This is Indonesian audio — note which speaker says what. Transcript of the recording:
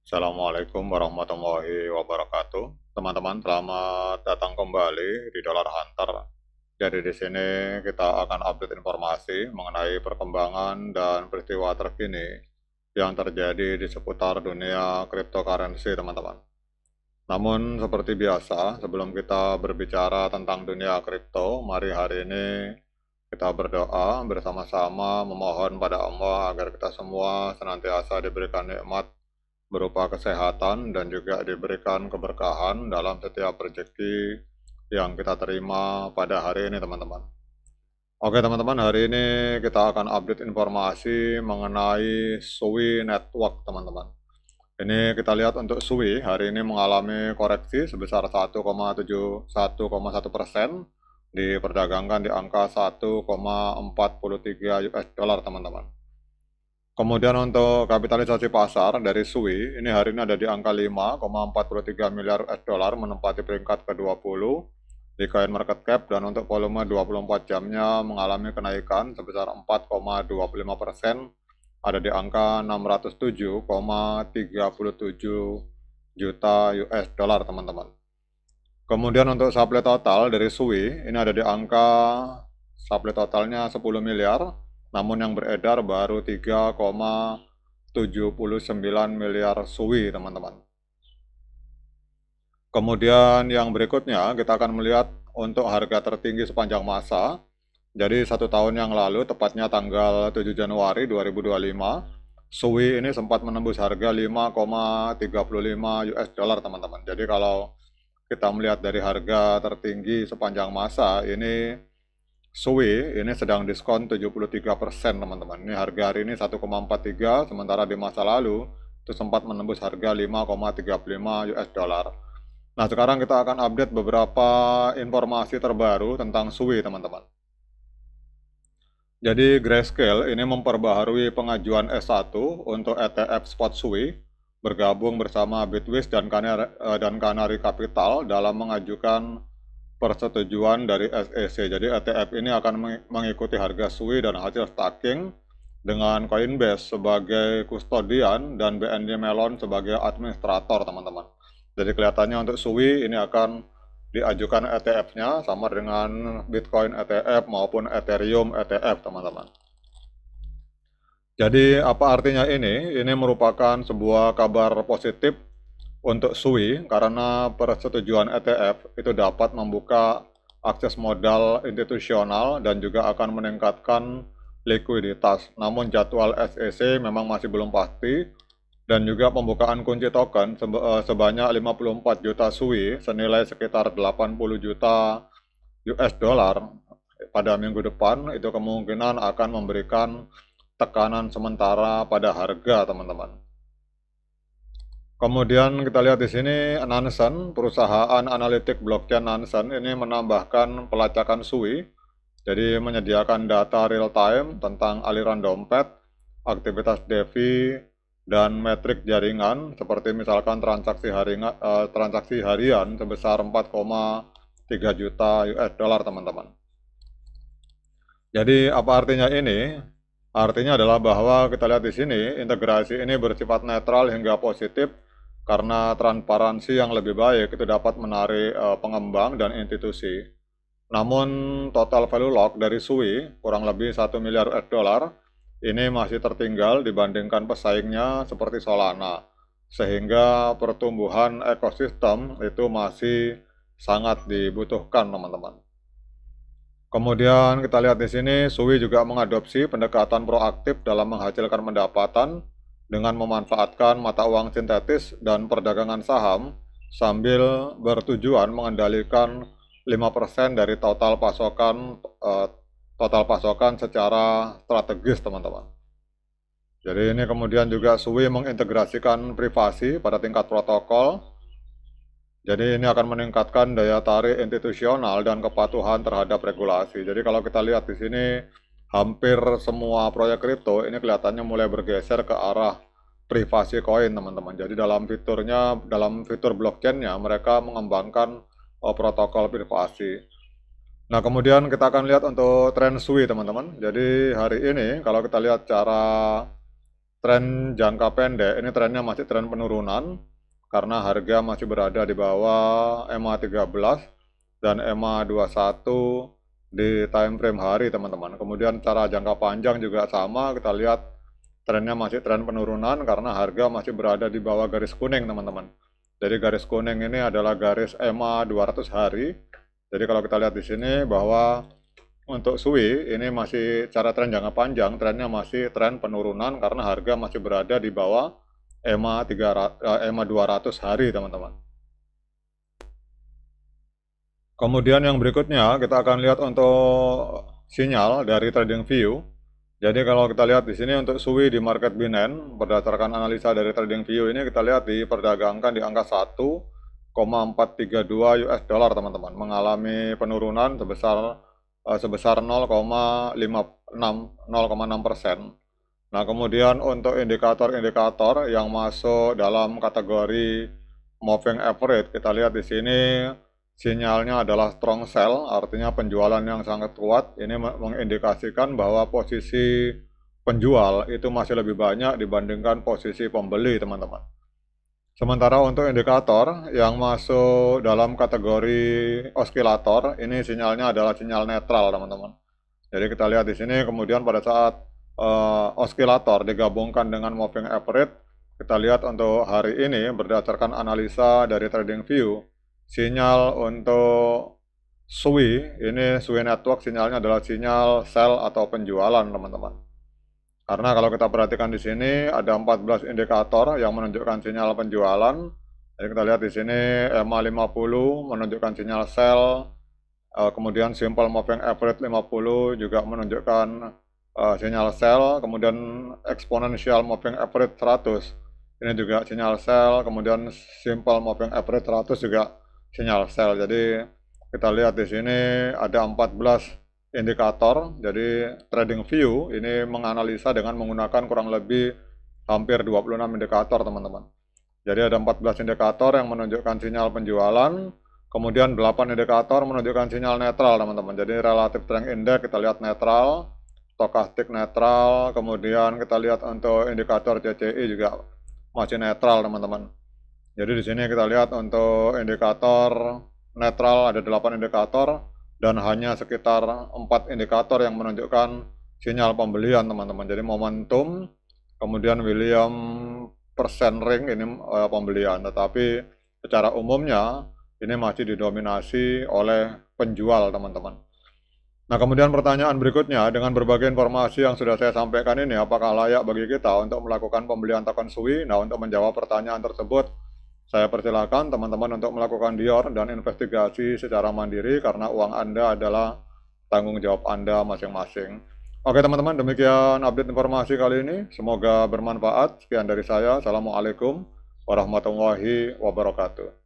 Speaker 1: Assalamualaikum warahmatullahi wabarakatuh. Teman-teman, selamat datang kembali di Dollar Hunter. Jadi di sini kita akan update informasi mengenai perkembangan dan peristiwa terkini yang terjadi di seputar dunia cryptocurrency, teman-teman. Namun seperti biasa, sebelum kita berbicara tentang dunia kripto, mari hari ini kita berdoa bersama-sama memohon pada Allah agar kita semua senantiasa diberikan nikmat berupa kesehatan dan juga diberikan keberkahan dalam setiap rezeki yang kita terima pada hari ini, teman-teman. Oke, teman-teman, hari ini kita akan update informasi mengenai Sui Network, teman-teman. Ini kita lihat untuk Sui hari ini mengalami koreksi sebesar 1,1%, diperdagangkan di angka 1,43 US dollar, teman-teman. Kemudian untuk kapitalisasi pasar dari Sui, ini hari ini ada di angka 5,43 miliar US dollar, menempati peringkat ke-20 di coin market cap, dan untuk volume 24 jamnya mengalami kenaikan sebesar 4,25%, ada di angka 607,37 juta US dollar, teman-teman. Kemudian untuk supply total dari Sui, ini ada di angka supply totalnya 10 miliar, namun yang beredar baru 3,79 miliar Sui, teman-teman. Kemudian yang berikutnya kita akan melihat untuk harga tertinggi sepanjang masa. Jadi 1 tahun yang lalu, tepatnya tanggal 7 Januari 2025, Sui ini sempat menembus harga 5,35 US dollar, teman-teman. Jadi kalau kita melihat dari harga tertinggi sepanjang masa, ini Sui ini sedang diskon 73%, teman-teman. Ini harga hari ini 1,43, sementara di masa lalu itu sempat menembus harga 5,35 US dollar. Nah, sekarang kita akan update beberapa informasi terbaru tentang Sui, teman-teman. Jadi Grayscale ini memperbaharui pengajuan S1 untuk ETF Spot Sui, bergabung bersama Bitwise dan Canary Capital dalam mengajukan persetujuan dari SEC. Jadi ETF ini akan mengikuti harga Sui dan hasil staking dengan Coinbase sebagai kustodian dan BNB Melon sebagai administrator, teman-teman. Jadi kelihatannya untuk Sui ini akan diajukan ETF-nya sama dengan Bitcoin ETF maupun Ethereum ETF, teman-teman. Jadi apa artinya ini? Ini merupakan sebuah kabar positif untuk Sui karena persetujuan ETF itu dapat membuka akses modal institusional dan juga akan meningkatkan likuiditas. Namun jadwal SEC memang masih belum pasti, dan juga pembukaan kunci token sebanyak 54 juta Sui senilai sekitar 80 juta US dollar pada minggu depan itu kemungkinan akan memberikan tekanan sementara pada harga, teman-teman. Kemudian kita lihat di sini Nansen, perusahaan analitik blockchain Nansen ini menambahkan pelacakan Sui, jadi menyediakan data real time tentang aliran dompet, aktivitas DeFi, dan metrik jaringan seperti misalkan transaksi harian sebesar 4,3 juta US dollar, teman-teman. Jadi apa artinya ini? Artinya adalah bahwa kita lihat di sini integrasi ini bersifat netral hingga positif karena transparansi yang lebih baik itu dapat menarik pengembang dan institusi. Namun total value lock dari Sui kurang lebih 1 miliar US dollar ini masih tertinggal dibandingkan pesaingnya seperti Solana, sehingga pertumbuhan ekosistem itu masih sangat dibutuhkan, teman-teman. Kemudian kita lihat di sini, Sui juga mengadopsi pendekatan proaktif dalam menghasilkan pendapatan dengan memanfaatkan mata uang sintetis dan perdagangan saham sambil bertujuan mengendalikan 5% dari total pasokan secara strategis, teman-teman. Jadi ini kemudian juga Sui mengintegrasikan privasi pada tingkat protokol. Jadi ini akan meningkatkan daya tarik institusional dan kepatuhan terhadap regulasi. Jadi kalau kita lihat di sini hampir semua proyek kripto ini kelihatannya mulai bergeser ke arah privasi koin, teman-teman. Jadi dalam fitur blockchain-nya mereka mengembangkan protokol privasi. Nah, kemudian kita akan lihat untuk tren Sui, teman-teman. Jadi hari ini kalau kita lihat cara tren jangka pendek ini trennya masih tren penurunan karena harga masih berada di bawah EMA 13 dan EMA 21 di time frame hari, teman-teman. Kemudian cara jangka panjang juga sama, kita lihat trennya masih tren penurunan karena harga masih berada di bawah garis kuning, teman-teman. Jadi garis kuning ini adalah garis EMA 200 hari. Jadi kalau kita lihat di sini bahwa untuk SWI ini masih cara tren jangka panjang, trennya masih tren penurunan karena harga masih berada di bawah EMA 200 hari, teman-teman. Kemudian yang berikutnya kita akan lihat untuk sinyal dari TradingView. Jadi kalau kita lihat di sini untuk SWI di market Binance berdasarkan analisa dari TradingView ini kita lihat diperdagangkan di angka 1,432 US dollar, teman-teman, mengalami penurunan sebesar 0,6%. Nah, kemudian untuk indikator-indikator yang masuk dalam kategori moving average, kita lihat di sini sinyalnya adalah strong sell, artinya penjualan yang sangat kuat. Ini mengindikasikan bahwa posisi penjual itu masih lebih banyak dibandingkan posisi pembeli, teman-teman. Sementara untuk indikator yang masuk dalam kategori osilator, ini sinyalnya adalah sinyal netral, teman-teman. Jadi kita lihat di sini, kemudian pada saat osilator digabungkan dengan moving average, kita lihat untuk hari ini berdasarkan analisa dari TradingView, sinyal untuk SWI, ini SWI network sinyalnya adalah sinyal sell atau penjualan, teman-teman. Karena kalau kita perhatikan di sini ada 14 indikator yang menunjukkan sinyal penjualan. Jadi kita lihat di sini EMA 50 menunjukkan sinyal sell, kemudian simple moving average 50 juga menunjukkan sinyal sell, kemudian exponential moving average 100 ini juga sinyal sell, kemudian simple moving average 100 juga sinyal sell. Jadi kita lihat di sini ada 14 indikator. Jadi TradingView ini menganalisa dengan menggunakan kurang lebih hampir 26 indikator, teman-teman. Jadi ada 14 indikator yang menunjukkan sinyal penjualan, kemudian 8 indikator menunjukkan sinyal netral, teman-teman. Jadi relative strength index kita lihat netral, stokastik netral, kemudian kita lihat untuk indikator CCI juga masih netral, teman-teman. Jadi di sini kita lihat untuk indikator netral ada 8 indikator dan hanya sekitar 4 indikator yang menunjukkan sinyal pembelian, teman-teman. Jadi momentum, kemudian William percent ring ini pembelian, tetapi secara umumnya ini masih didominasi oleh penjual, teman-teman. Nah, kemudian pertanyaan berikutnya, dengan berbagai informasi yang sudah saya sampaikan ini, apakah layak bagi kita untuk melakukan pembelian token SWI? Nah, untuk menjawab pertanyaan tersebut, saya persilakan teman-teman untuk melakukan dior dan investigasi secara mandiri karena uang Anda adalah tanggung jawab Anda masing-masing. Oke teman-teman, demikian update informasi kali ini. Semoga bermanfaat. Sekian dari saya. Assalamualaikum warahmatullahi wabarakatuh.